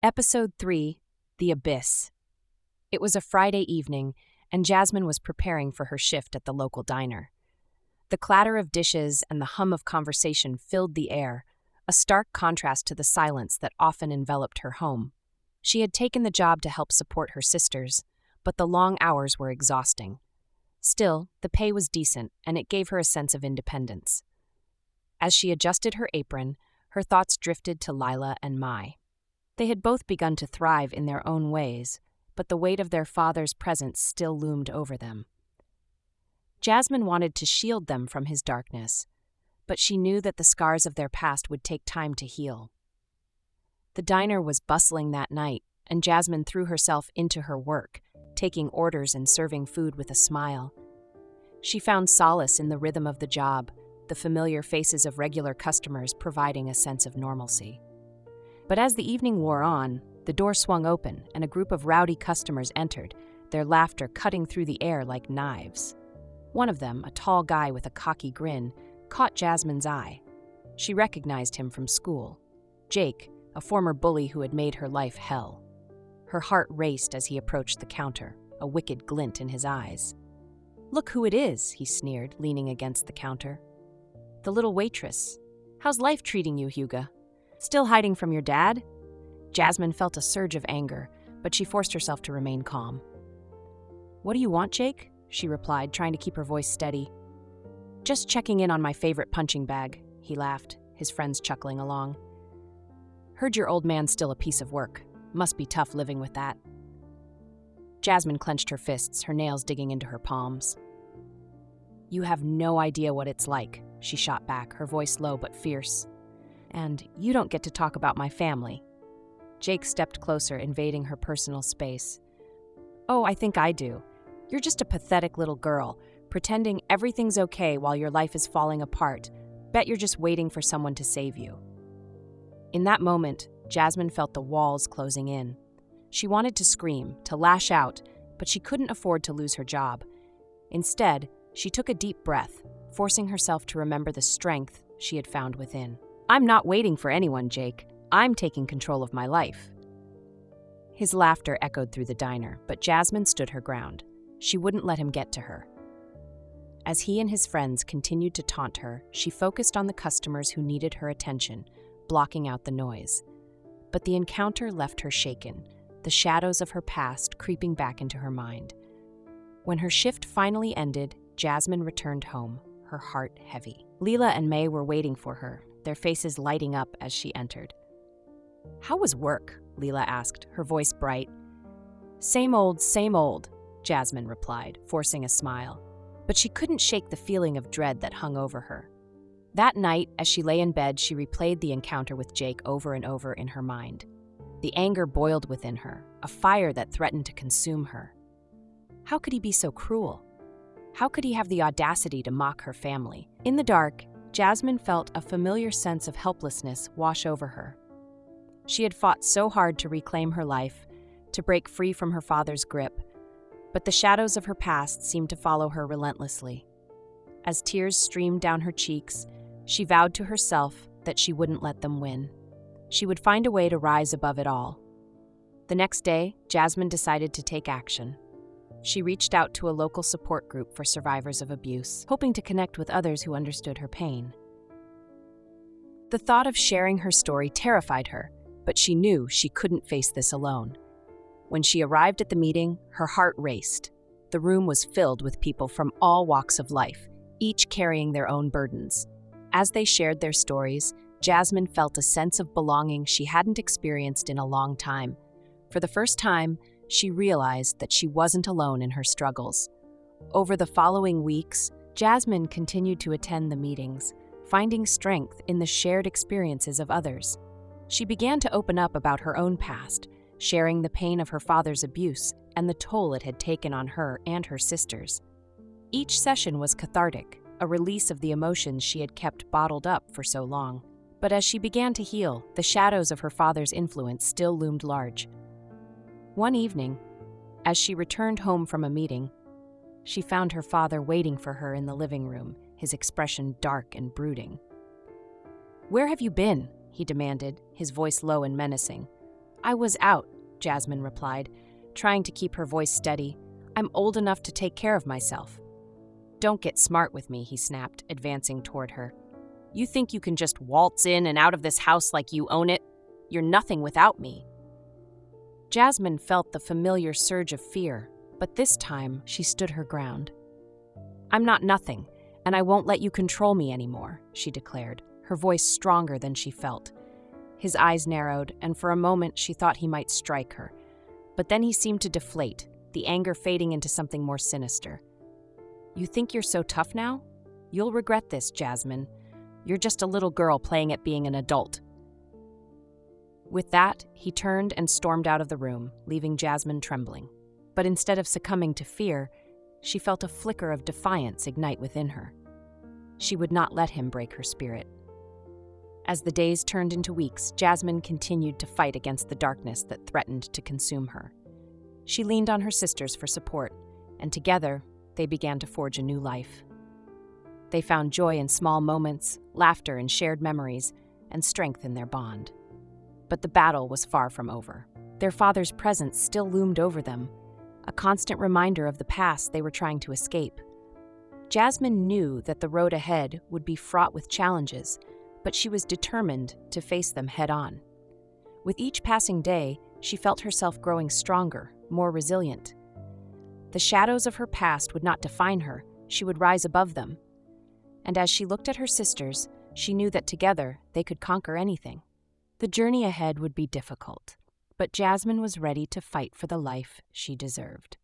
Episode 3, The Abyss. It was a Friday evening, and Jasmine was preparing for her shift at the local diner. The clatter of dishes and the hum of conversation filled the air, a stark contrast to the silence that often enveloped her home. She had taken the job to help support her sisters, but the long hours were exhausting. Still, the pay was decent, and it gave her a sense of independence. As she adjusted her apron, her thoughts drifted to Lila and Mai. They had both begun to thrive in their own ways, but the weight of their father's presence still loomed over them. Jasmine wanted to shield them from his darkness, but she knew that the scars of their past would take time to heal. The diner was bustling that night, and Jasmine threw herself into her work, taking orders and serving food with a smile. She found solace in the rhythm of the job, the familiar faces of regular customers providing a sense of normalcy. But as the evening wore on, the door swung open and a group of rowdy customers entered, their laughter cutting through the air like knives. One of them, a tall guy with a cocky grin, caught Jasmine's eye. She recognized him from school. Jake, a former bully who had made her life hell. Her heart raced as he approached the counter, a wicked glint in his eyes. "Look who it is," he sneered, leaning against the counter. "The little waitress. How's life treating you, Hugo? Still hiding from your dad?" Jasmine felt a surge of anger, but she forced herself to remain calm. "What do you want, Jake?" she replied, trying to keep her voice steady. "Just checking in on my favorite punching bag," he laughed, his friends chuckling along. "Heard your old man's still a piece of work. Must be tough living with that." Jasmine clenched her fists, her nails digging into her palms. "You have no idea what it's like," she shot back, her voice low but fierce. "And you don't get to talk about my family." Jake stepped closer, invading her personal space. "Oh, I think I do. You're just a pathetic little girl, pretending everything's okay while your life is falling apart. Bet you're just waiting for someone to save you." In that moment, Jasmine felt the walls closing in. She wanted to scream, to lash out, but she couldn't afford to lose her job. Instead, she took a deep breath, forcing herself to remember the strength she had found within. "I'm not waiting for anyone, Jake. I'm taking control of my life." His laughter echoed through the diner, but Jasmine stood her ground. She wouldn't let him get to her. As he and his friends continued to taunt her, she focused on the customers who needed her attention, blocking out the noise. But the encounter left her shaken, the shadows of her past creeping back into her mind. When her shift finally ended, Jasmine returned home, her heart heavy. Lila and May were waiting for her, their faces lighting up as she entered. "How was work?" Lila asked, her voice bright. Same old, Jasmine replied, forcing a smile. But she couldn't shake the feeling of dread that hung over her. That night, as she lay in bed, she replayed the encounter with Jake over and over in her mind. The anger boiled within her, a fire that threatened to consume her. How could he be so cruel? How could he have the audacity to mock her family? In the dark, Jasmine felt a familiar sense of helplessness wash over her. She had fought so hard to reclaim her life, to break free from her father's grip, but the shadows of her past seemed to follow her relentlessly. As tears streamed down her cheeks, she vowed to herself that she wouldn't let them win. She would find a way to rise above it all. The next day, Jasmine decided to take action. She reached out to a local support group for survivors of abuse, hoping to connect with others who understood her pain. The thought of sharing her story terrified her, but she knew she couldn't face this alone. When she arrived at the meeting, her heart raced. The room was filled with people from all walks of life, each carrying their own burdens. As they shared their stories, Jasmine felt a sense of belonging she hadn't experienced in a long time. For the first time, she realized that she wasn't alone in her struggles. Over the following weeks, Jasmine continued to attend the meetings, finding strength in the shared experiences of others. She began to open up about her own past, sharing the pain of her father's abuse and the toll it had taken on her and her sisters. Each session was cathartic, a release of the emotions she had kept bottled up for so long. But as she began to heal, the shadows of her father's influence still loomed large. One evening, as she returned home from a meeting, she found her father waiting for her in the living room, his expression dark and brooding. "Where have you been?" he demanded, his voice low and menacing. I was out, Jasmine replied, trying to keep her voice steady. I'm old enough to take care of myself. Don't get smart with me, he snapped, advancing toward her. You think you can just waltz in and out of this house like you own it? You're nothing without me. Jasmine felt the familiar surge of fear, but this time she stood her ground. I'm not nothing, and I won't let you control me anymore, she declared, her voice stronger than she felt. His eyes narrowed, and for a moment she thought he might strike her. But then he seemed to deflate, the anger fading into something more sinister. You think you're so tough now? You'll regret this, Jasmine. You're just a little girl playing at being an adult. With that, he turned and stormed out of the room, leaving Jasmine trembling. But instead of succumbing to fear, she felt a flicker of defiance ignite within her. She would not let him break her spirit. As the days turned into weeks, Jasmine continued to fight against the darkness that threatened to consume her. She leaned on her sisters for support, and together, they began to forge a new life. They found joy in small moments, laughter in shared memories, and strength in their bond. But the battle was far from over. Their father's presence still loomed over them, a constant reminder of the past they were trying to escape. Jasmine knew that the road ahead would be fraught with challenges, but she was determined to face them head-on. With each passing day, she felt herself growing stronger, more resilient. The shadows of her past would not define her, she would rise above them. And as she looked at her sisters, she knew that together they could conquer anything. The journey ahead would be difficult, but Jasmine was ready to fight for the life she deserved.